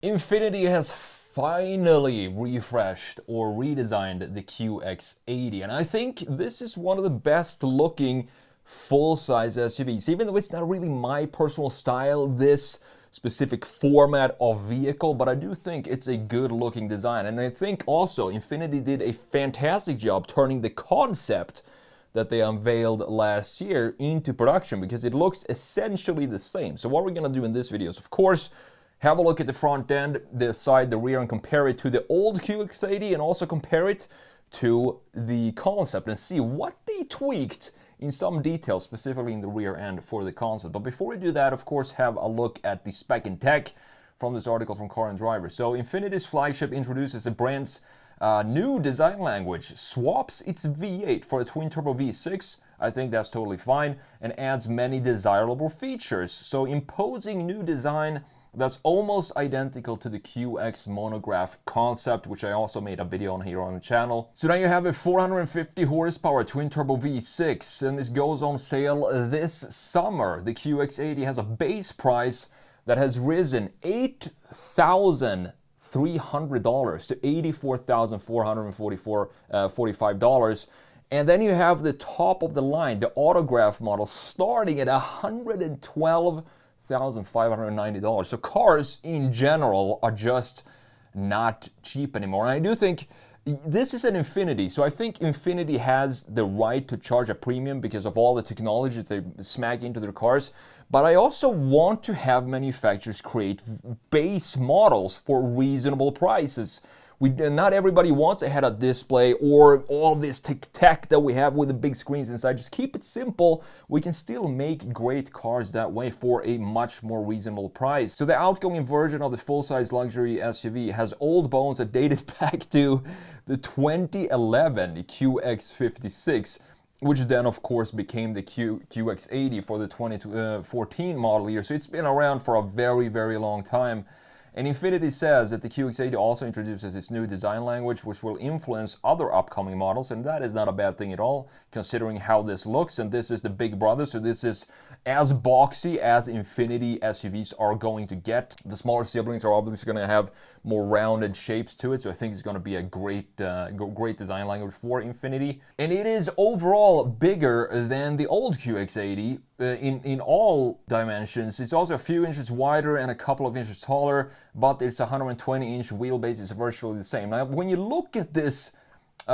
Infiniti has finally refreshed or redesigned the QX80, and I think this is one of the best looking full-size SUVs. Even though it's not really my personal style, this specific format of vehicle, but I do think it's a good looking design. And I think also Infiniti did a fantastic job turning the concept that they unveiled last year into production, because it looks essentially the same. So what we're gonna do in this video is, of course, have a look at the front end, the side, the rear, and compare it to the old QX80, and also compare it to the concept and see what they tweaked in some detail, specifically in the rear end for the concept. But before we do that, of course, have a look at the spec and tech from this article from Car and Driver. So Infiniti's flagship introduces the brand's new design language, swaps its V8 for a twin-turbo V6. I think that's totally fine, and adds many desirable features. So imposing new design that's almost identical to the QX monograph concept, which I also made a video on here on the channel. So now you have a 450 horsepower twin-turbo V6, and this goes on sale this summer. The QX80 has a base price that has risen $8,300 to $84,445. And then you have the top of the line, the autograph model, starting at $112,590. So cars in general are just not cheap anymore. And I do think this is an Infiniti, so I think Infiniti has the right to charge a premium because of all the technology that they smack into their cars. But I also want to have manufacturers create base models for reasonable prices. Not everybody wants a head-up display or all this tech that we have with the big screens inside. Just keep it simple. We can still make great cars that way for a much more reasonable price. So the outgoing version of the full-size luxury SUV has old bones that dated back to the 2011 QX56, which then of course became the QX80 for the 2014 model year. So it's been around for a very, very long time. And Infiniti says that the QX80 also introduces its new design language, which will influence other upcoming models, and that is not a bad thing at all, considering how this looks. And this is the big brother, so this is as boxy as Infiniti SUVs are going to get. The smaller siblings are obviously going to have more rounded shapes to it, so I think it's going to be a great design language for Infiniti. And it is overall bigger than the old QX80 in all dimensions. It's also a few inches wider and a couple of inches taller, but it's 120-inch wheelbase. It's virtually the same. Now, when you look at this,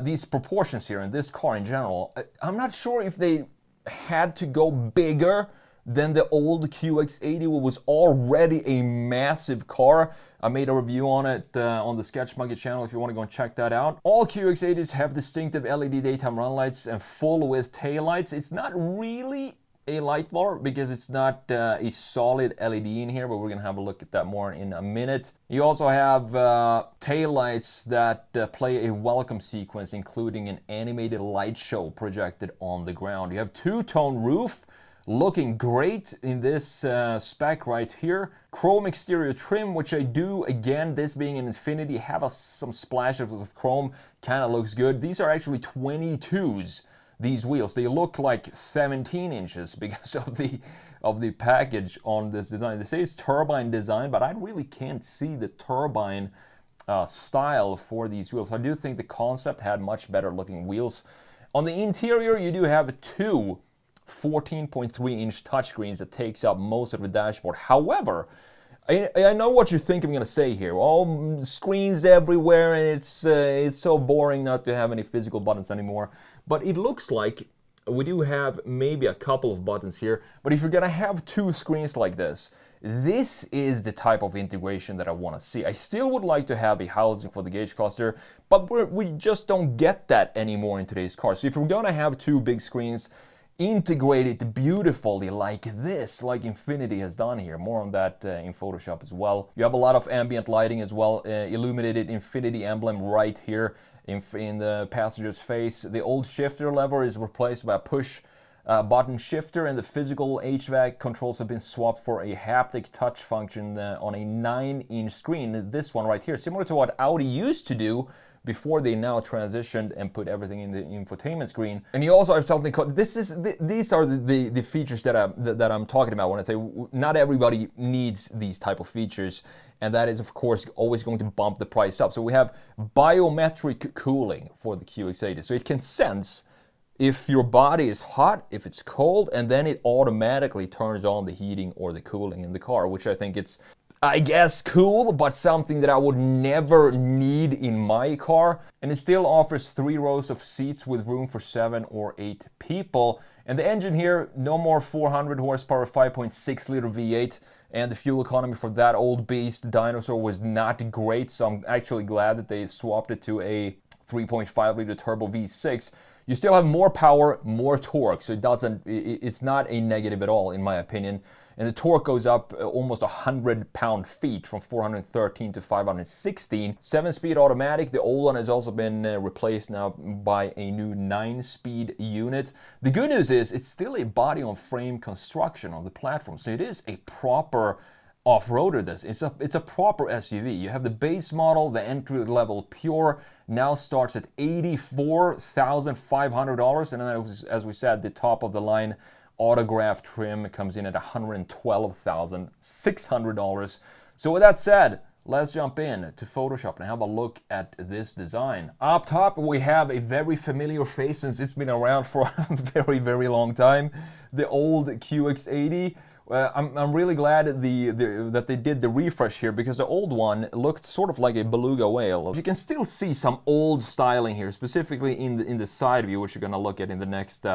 these proportions here in this car in general, I'm not sure if they had to go bigger than the old QX80, which was already a massive car. I made a review on it on the Sketch Monkey channel if you want to go and check that out. All QX80s have distinctive LED daytime run lights and full-width taillights. It's not really a light bar because it's not a solid LED in here, but we're gonna have a look at that more in a minute. You also have tail lights that play a welcome sequence, including an animated light show projected on the ground. You have two-tone roof, looking great in this spec right here. Chrome exterior trim, which I do, again, this being an Infiniti, have some splashes of chrome, kind of looks good. These are actually 22s. These wheels, they look like 17 inches because of the package on this design. They say it's turbine design, but I really can't see the turbine style for these wheels. I do think the concept had much better looking wheels. On the interior, you do have two 14.3-inch touchscreens that takes up most of the dashboard. However, I know what you think I'm going to say here. Oh, screens everywhere, and it's so boring not to have any physical buttons anymore. But it looks like we do have maybe a couple of buttons here. But if you're going to have two screens like this, this is the type of integration that I want to see. I still would like to have a housing for the gauge cluster, but we just don't get that anymore in today's cars. So if we're going to have two big screens integrated beautifully like this, like Infiniti has done here. More on that in Photoshop as well. You have a lot of ambient lighting as well, illuminated Infiniti emblem right here in the passenger's face. The old shifter lever is replaced by a push button shifter, and the physical HVAC controls have been swapped for a haptic touch function on a 9-inch screen. This one right here, similar to what Audi used to do before they now transitioned and put everything in the infotainment screen. And you also have something called, these are the features that I'm talking about when I say not everybody needs these type of features, and that is of course always going to bump the price up. So we have biometric cooling for the QX80, so it can sense if your body is hot, if it's cold, and then it automatically turns on the heating or the cooling in the car, which I think it's, I guess, cool, but something that I would never need in my car. And it still offers 3 rows of seats with room for 7 or 8 people. And the engine here, no more 400 horsepower, 5.6 liter V8. And the fuel economy for that old beast dinosaur was not great, so I'm actually glad that they swapped it to a 3.5 liter turbo V6. You still have more power, more torque, so it's not a negative at all in my opinion. And the torque goes up almost 100 pound-feet from 413 to 516. 7-speed automatic. The old one has also been replaced now by a new 9-speed unit. The good news is it's still a body-on-frame construction on the platform, so it is a proper off-roader. It's a proper SUV. You have the base model, the entry-level Pure, now starts at $84,500, and then as we said, the top of the line autograph trim comes in at $112,600. So with that said, let's jump in to Photoshop and have a look at this design. Up top we have a very familiar face since it's been around for a very, very long time. The old QX80. I'm really glad that they did the refresh here, because the old one looked sort of like a beluga whale. You can still see some old styling here, specifically in the side view, which you're going to look at in the next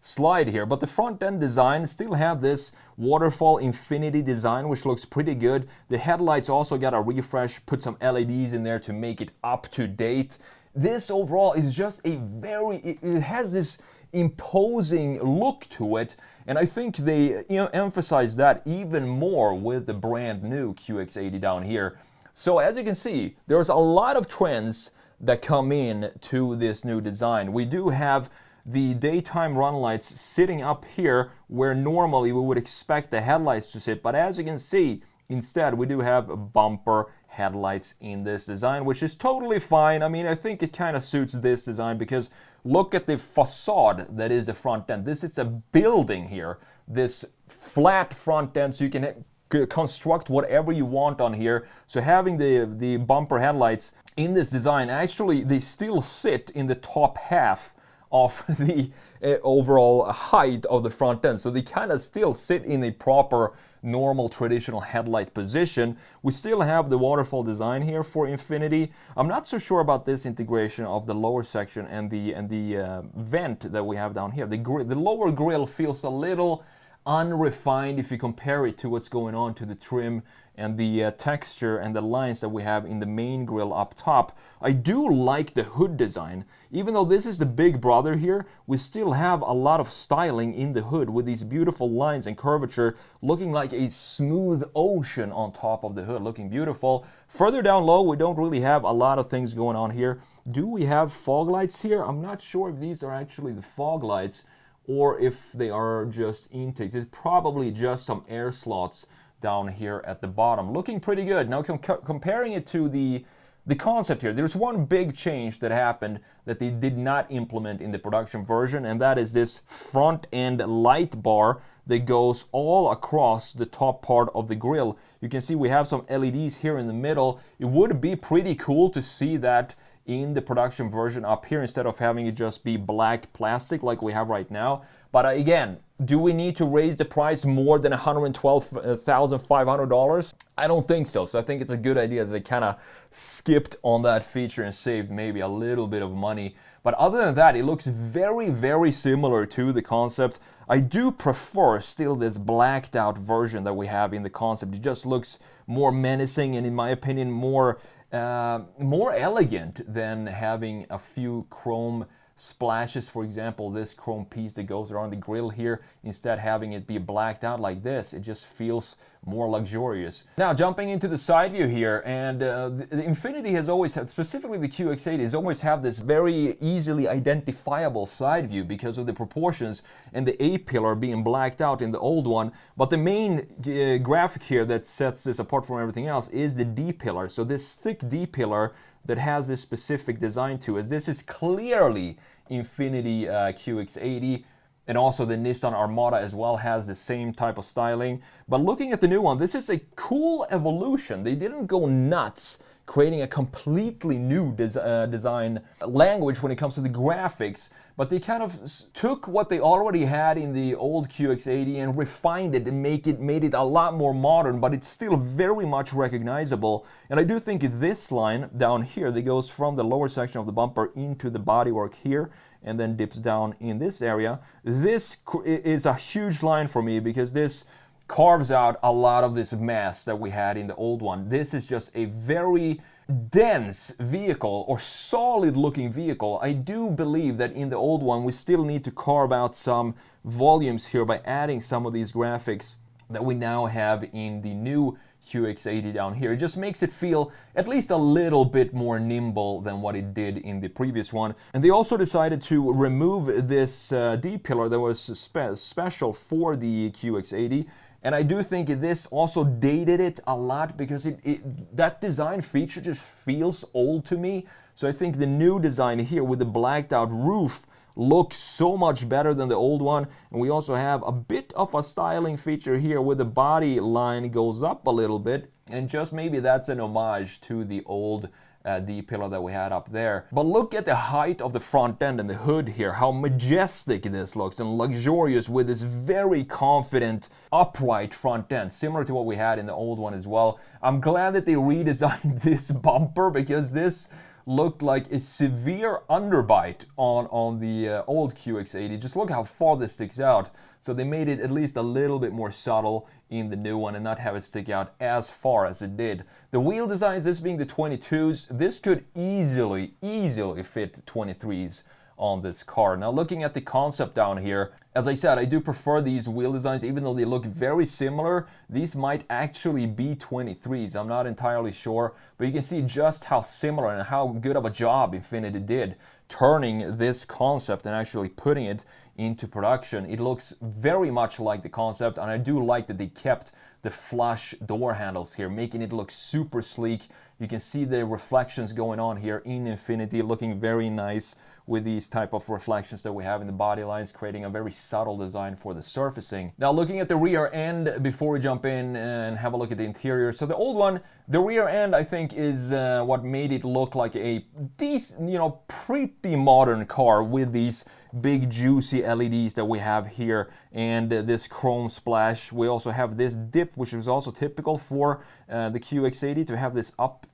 slide here. But the front end design still have this waterfall Infiniti design, which looks pretty good. The headlights also got a refresh, put some LEDs in there to make it up to date. This overall is just a it has this imposing look to it, and I think they emphasize that even more with the brand new QX80 down here. So as you can see, there's a lot of trends that come in to this new design. We do have the daytime run lights sitting up here where normally we would expect the headlights to sit, but as you can see, instead we do have bumper headlights in this design, which is totally fine. I mean, I think it kind of suits this design because look at the facade that is the front end. This is a building here, this flat front end, so you can construct whatever you want on here. So having the bumper headlights in this design, actually they still sit in the top half of the overall height of the front end. So they kind of still sit in a proper normal traditional headlight position. We still have the waterfall design here for Infiniti. I'm not so sure about this integration of the lower section and the vent that we have down here. The lower grille feels a little unrefined if you compare it to what's going on to the trim and the texture and the lines that we have in the main grille up top. I do like the hood design. Even though this is the big brother here, we still have a lot of styling in the hood with these beautiful lines and curvature, looking like a smooth ocean on top of the hood, looking beautiful. Further down low, we don't really have a lot of things going on here. Do we have fog lights here? I'm not sure if these are actually the fog lights or if they are just intakes. It's probably just some air slots down here at the bottom. Looking pretty good. Now comparing it to the concept here, there's one big change that happened that they did not implement in the production version, and that is this front end light bar that goes all across the top part of the grille. You can see we have some LEDs here in the middle. It would be pretty cool to see that in the production version up here instead of having it just be black plastic like we have right now. But again, do we need to raise the price more than $112,500? I don't think so. So I think it's a good idea that they kind of skipped on that feature and saved maybe a little bit of money. But other than that, it looks very, very similar to the concept. I do prefer still this blacked out version that we have in the concept. It just looks more menacing and in my opinion more elegant than having a few chrome splashes. For example, this chrome piece that goes around the grille here, instead having it be blacked out like this, it just feels more luxurious. Now jumping into the side view here, and the Infiniti has always had, specifically the QX80, has always had this very easily identifiable side view because of the proportions and the A-pillar being blacked out in the old one. But the main graphic here that sets this apart from everything else is the D-pillar. So this thick D-pillar that has this specific design to it. This is clearly Infiniti QX80, and also the Nissan Armada as well has the same type of styling. But looking at the new one, this is a cool evolution. They didn't go nuts creating a completely new design language when it comes to the graphics, but they kind of took what they already had in the old QX80 and refined it and made it a lot more modern, but it's still very much recognizable. And I do think this line down here that goes from the lower section of the bumper into the bodywork here and then dips down in this area, this is a huge line for me because this carves out a lot of this mass that we had in the old one. This is just a very dense vehicle, or solid looking vehicle. I do believe that in the old one we still need to carve out some volumes here by adding some of these graphics that we now have in the new QX80 down here. It just makes it feel at least a little bit more nimble than what it did in the previous one. And they also decided to remove this D-pillar that was special for the QX80. And I do think this also dated it a lot because that design feature just feels old to me. So I think the new design here with the blacked out roof looks so much better than the old one. And we also have a bit of a styling feature here where the body line goes up a little bit, and just maybe that's an homage to the old D-pillar that we had up there. But look at the height of the front end and the hood here, how majestic this looks and luxurious with this very confident upright front end, similar to what we had in the old one as well. I'm glad that they redesigned this bumper because this looked like a severe underbite on the old QX80. Just look how far this sticks out. So they made it at least a little bit more subtle in the new one and not have it stick out as far as it did. The wheel designs, this being the 22s, this could easily fit 23s on this car. Now looking at the concept down here, as I said, I do prefer these wheel designs even though they look very similar. These might actually be 23s, I'm not entirely sure, but you can see just how similar and how good of a job Infiniti did turning this concept and actually putting it into production. It looks very much like the concept, and I do like that they kept the flush door handles here, making it look super sleek. You can see the reflections going on here in Infiniti, looking very nice with these type of reflections that we have in the body lines, creating a very subtle design for the surfacing. Now looking at the rear end before we jump in and have a look at the interior. So the old one, the rear end I think is what made it look like a decent, pretty modern car with these big juicy LEDs that we have here and this chrome splash. We also have this dip, which is also typical for the QX80 to have this up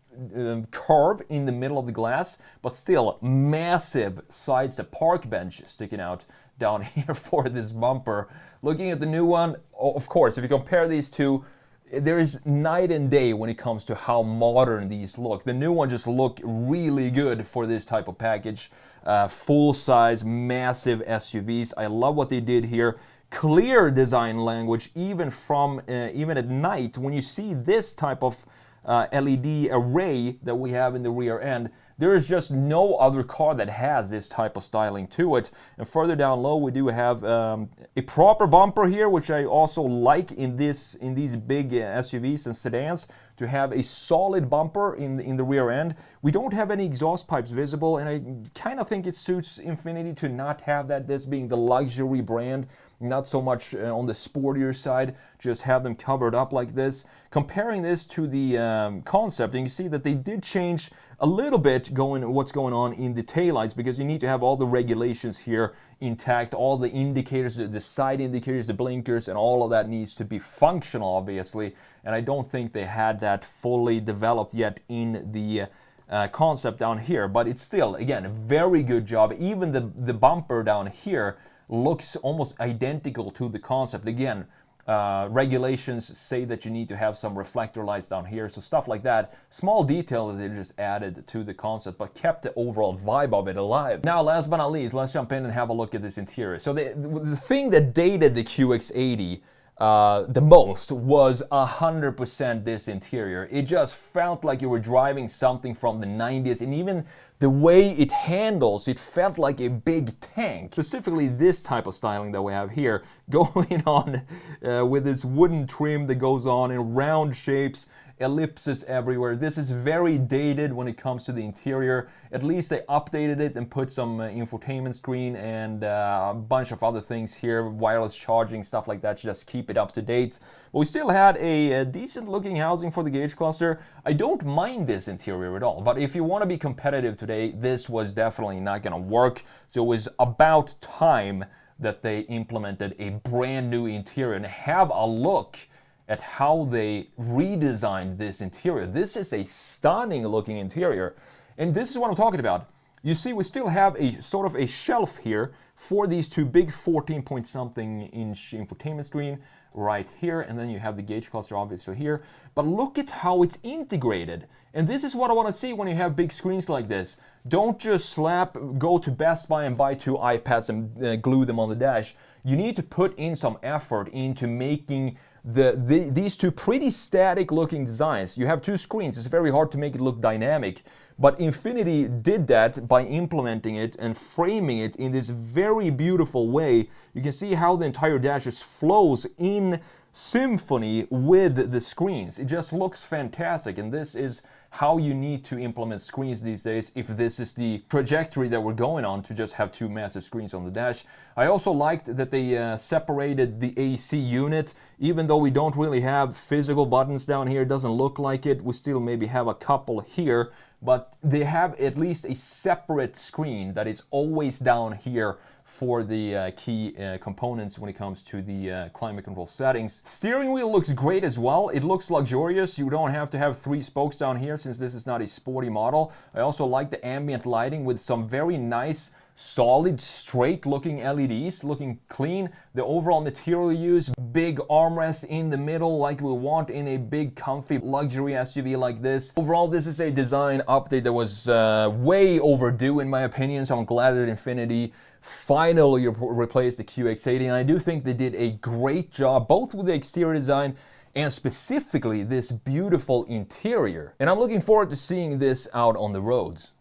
curve in the middle of the glass, but still massive sides to park bench sticking out down here for this bumper. Looking at the new one, of course, if you compare these two, there is night and day when it comes to how modern these look. The new one just look really good for this type of package. Full-size, massive SUVs. I love what they did here. Clear design language, even at night. When you see this type of LED array that we have in the rear end, there is just no other car that has this type of styling to it. And further down low, we do have a proper bumper here, which I also like in these big SUVs and sedans, to have a solid bumper in the rear end. We don't have any exhaust pipes visible, and I kind of think it suits Infiniti to not have that, this being the luxury brand, not so much on the sportier side, just have them covered up like this. Comparing this to the concept, and you see that they did change a little bit what's going on in the taillights, because you need to have all the regulations here intact, all the indicators, the side indicators, the blinkers, and all of that needs to be functional, obviously. And I don't think they had that fully developed yet in the concept down here, but it's still, again, a very good job. Even the bumper down here looks almost identical to the concept. Again, regulations say that you need to have some reflector lights down here, so stuff like that. Small detail that they just added to the concept, but kept the overall vibe of it alive. Now, last but not least, let's jump in and have a look at this interior. So the thing that dated the QX80 the most was 100% this interior. It just felt like you were driving something from the 90s, and even the way it handles, it felt like a big tank. Specifically this type of styling that we have here going on with this wooden trim that goes on in round shapes, ellipses everywhere. This is very dated when it comes to the interior. At least they updated it and put some infotainment screen and a bunch of other things here, wireless charging, stuff like that, to just keep it up to date. But we still had a decent looking housing for the gauge cluster. I don't mind this interior at all, but if you want to be competitive today, this was definitely not going to work. So it was about time that they implemented a brand new interior. And have a look at how they redesigned this interior. This is a stunning looking interior. And this is what I'm talking about. You see, we still have a sort of a shelf here for these two big 14-point-something inch infotainment screen right here, and then you have the gauge cluster obviously here. But look at how it's integrated. And this is what I want to see when you have big screens like this. Don't just go to Best Buy and buy two iPads and glue them on the dash. You need to put in some effort into making these two pretty static looking designs. You have two screens, it's very hard to make it look dynamic, but Infiniti did that by implementing it and framing it in this very beautiful way. You can see how the entire dash just flows in symphony with the screens. It just looks fantastic, and this is how you need to implement screens these days if this is the trajectory that we're going on, to just have two massive screens on the dash. I also liked that they separated the AC unit. Even though we don't really have physical buttons down here, it doesn't look like it. We still maybe have a couple here, but they have at least a separate screen that is always down here for the key components when it comes to the climate control settings. Steering wheel looks great as well. It looks luxurious. You don't have to have 3 spokes down here since this is not a sporty model. I also like the ambient lighting with some very nice, solid, straight looking LEDs, looking clean. The overall material used, big armrest in the middle like we want in a big comfy luxury SUV like this. Overall, this is a design update that was way overdue in my opinion, so I'm glad that Infiniti finally replaced the QX80, and I do think they did a great job both with the exterior design and specifically this beautiful interior. And I'm looking forward to seeing this out on the roads.